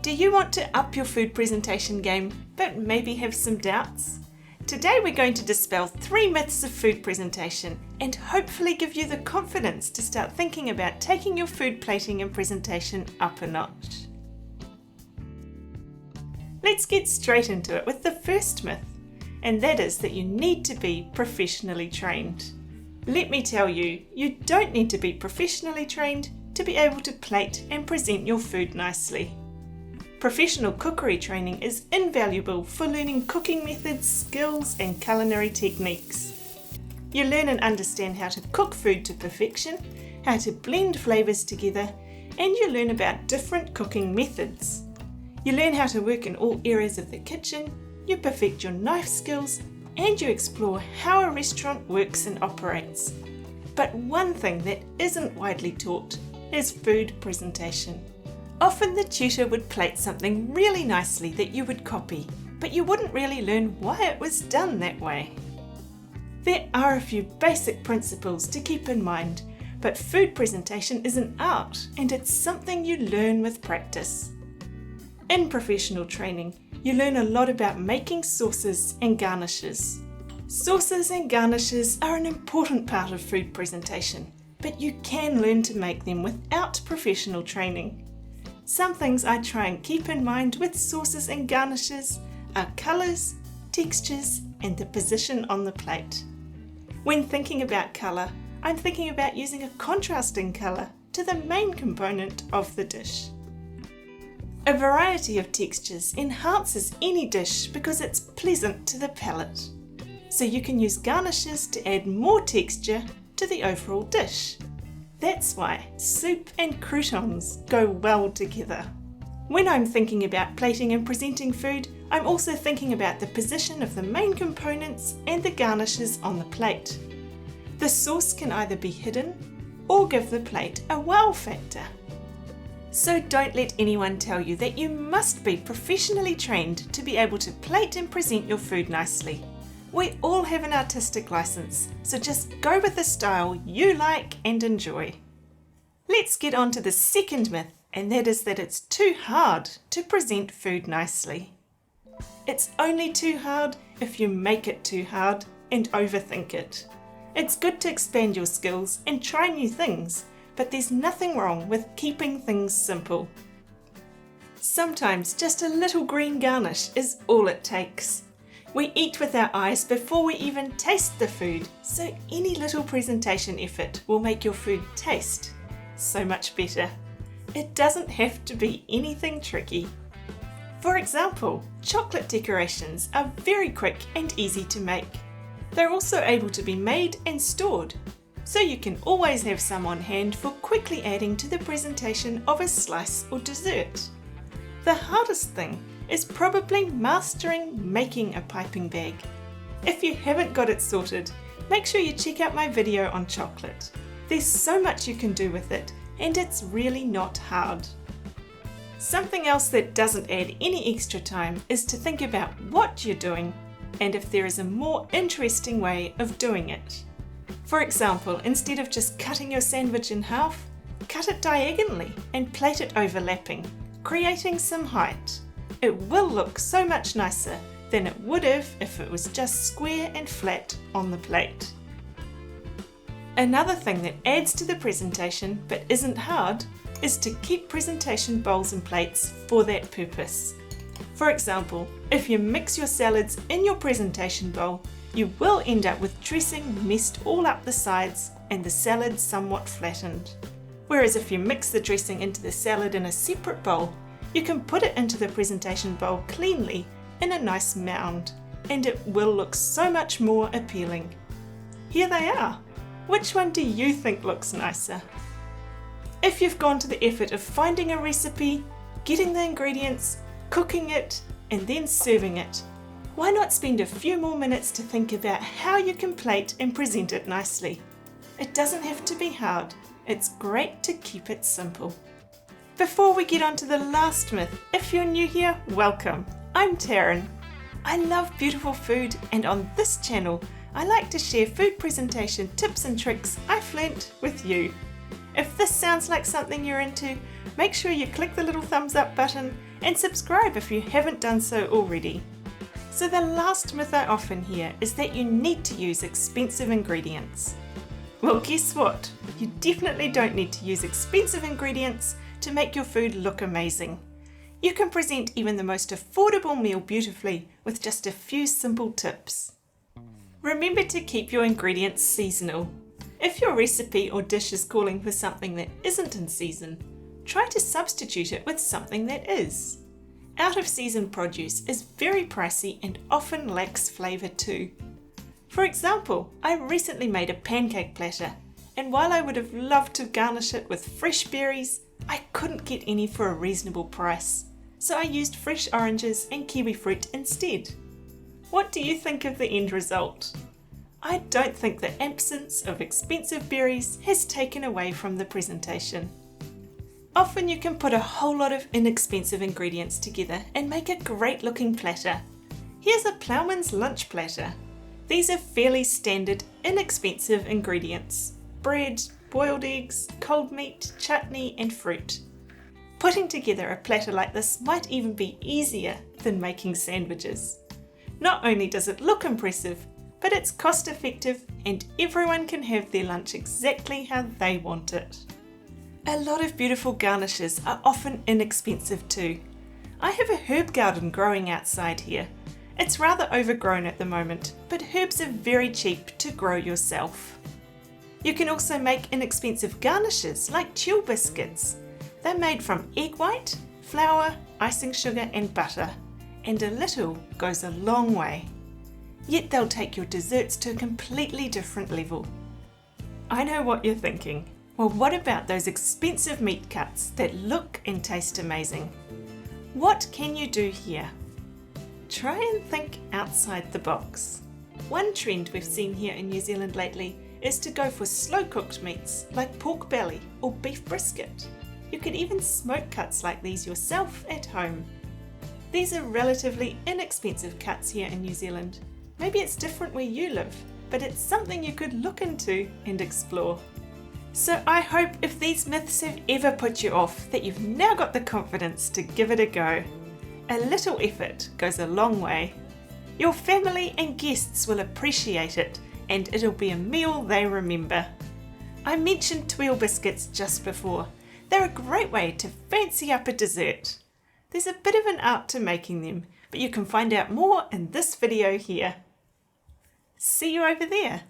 Do you want to up your food presentation game, but maybe have some doubts? Today we're going to dispel 3 myths of food presentation and hopefully give you the confidence to start thinking about taking your food plating and presentation up a notch. Let's get straight into it with the first myth, and that is that you need to be professionally trained. Let me tell you, you don't need to be professionally trained to be able to plate and present your food nicely. Professional cookery training is invaluable for learning cooking methods, skills, and culinary techniques. You learn and understand how to cook food to perfection, how to blend flavours together, and you learn about different cooking methods. You learn how to work in all areas of the kitchen, you perfect your knife skills, and you explore how a restaurant works and operates. But one thing that isn't widely taught is food presentation. Often the tutor would plate something really nicely that you would copy, but you wouldn't really learn why it was done that way. There are a few basic principles to keep in mind, but food presentation is an art and it's something you learn with practice. In professional training, you learn a lot about making sauces and garnishes. Sauces and garnishes are an important part of food presentation, but you can learn to make them without professional training. Some things I try and keep in mind with sauces and garnishes are colours, textures, and the position on the plate. When thinking about colour, I'm thinking about using a contrasting colour to the main component of the dish. A variety of textures enhances any dish because it's pleasant to the palate. So you can use garnishes to add more texture to the overall dish. That's why soup and croutons go well together. When I'm thinking about plating and presenting food, I'm also thinking about the position of the main components and the garnishes on the plate. The sauce can either be hidden or give the plate a wow factor. So don't let anyone tell you that you must be professionally trained to be able to plate and present your food nicely. We all have an artistic license, so just go with the style you like and enjoy. Let's get on to the second myth, and that is that it's too hard to present food nicely. It's only too hard if you make it too hard and overthink it. It's good to expand your skills and try new things, but there's nothing wrong with keeping things simple. Sometimes just a little green garnish is all it takes. We eat with our eyes before we even taste the food, so any little presentation effort will make your food taste so much better. It doesn't have to be anything tricky. For example, chocolate decorations are very quick and easy to make. They're also able to be made and stored, so you can always have some on hand for quickly adding to the presentation of a slice or dessert. The hardest thing is probably mastering making a piping bag. If you haven't got it sorted, make sure you check out my video on chocolate. There's so much you can do with it, and it's really not hard. Something else that doesn't add any extra time is to think about what you're doing and if there is a more interesting way of doing it. For example, instead of just cutting your sandwich in half, cut it diagonally and plate it overlapping, creating some height. It will look so much nicer than it would have if it was just square and flat on the plate. Another thing that adds to the presentation but isn't hard is to keep presentation bowls and plates for that purpose. For example, if you mix your salads in your presentation bowl, you will end up with dressing messed all up the sides and the salad somewhat flattened. Whereas if you mix the dressing into the salad in a separate bowl, you can put it into the presentation bowl cleanly in a nice mound, and it will look so much more appealing. Here they are. Which one do you think looks nicer? If you've gone to the effort of finding a recipe, getting the ingredients, cooking it, and then serving it, why not spend a few more minutes to think about how you can plate and present it nicely? It doesn't have to be hard. It's great to keep it simple. Before we get on to the last myth, if you're new here, welcome. I'm Taryn. I love beautiful food, and on this channel, I like to share food presentation tips and tricks I've learnt with you. If this sounds like something you're into, make sure you click the little thumbs up button and subscribe if you haven't done so already. So the last myth I often hear is that you need to use expensive ingredients. Well, guess what? You definitely don't need to use expensive ingredients to make your food look amazing. You can present even the most affordable meal beautifully with just a few simple tips. Remember to keep your ingredients seasonal. If your recipe or dish is calling for something that isn't in season, try to substitute it with something that is. Out-of-season produce is very pricey and often lacks flavour too. For example, I recently made a pancake platter, and while I would have loved to garnish it with fresh berries, I couldn't get any for a reasonable price, so I used fresh oranges and kiwi fruit instead. What do you think of the end result? I don't think the absence of expensive berries has taken away from the presentation. Often you can put a whole lot of inexpensive ingredients together and make a great looking platter. Here's a ploughman's lunch platter. These are fairly standard, inexpensive ingredients: bread, boiled eggs, cold meat, chutney and fruit. Putting together a platter like this might even be easier than making sandwiches. Not only does it look impressive, but it's cost effective and everyone can have their lunch exactly how they want it. A lot of beautiful garnishes are often inexpensive too. I have a herb garden growing outside here. It's rather overgrown at the moment, but herbs are very cheap to grow yourself. You can also make inexpensive garnishes like tulle biscuits. They're made from egg white, flour, icing sugar and butter, and a little goes a long way. Yet they'll take your desserts to a completely different level. I know what you're thinking. Well, what about those expensive meat cuts that look and taste amazing? What can you do here? Try and think outside the box. One trend we've seen here in New Zealand lately is to go for slow-cooked meats like pork belly or beef brisket. You could even smoke cuts like these yourself at home. These are relatively inexpensive cuts here in New Zealand. Maybe it's different where you live, but it's something you could look into and explore. So I hope if these myths have ever put you off, that you've now got the confidence to give it a go. A little effort goes a long way. Your family and guests will appreciate it, and it'll be a meal they remember. I mentioned tulle biscuits just before. They're a great way to fancy up a dessert. There's a bit of an art to making them, but you can find out more in this video here. See you over there.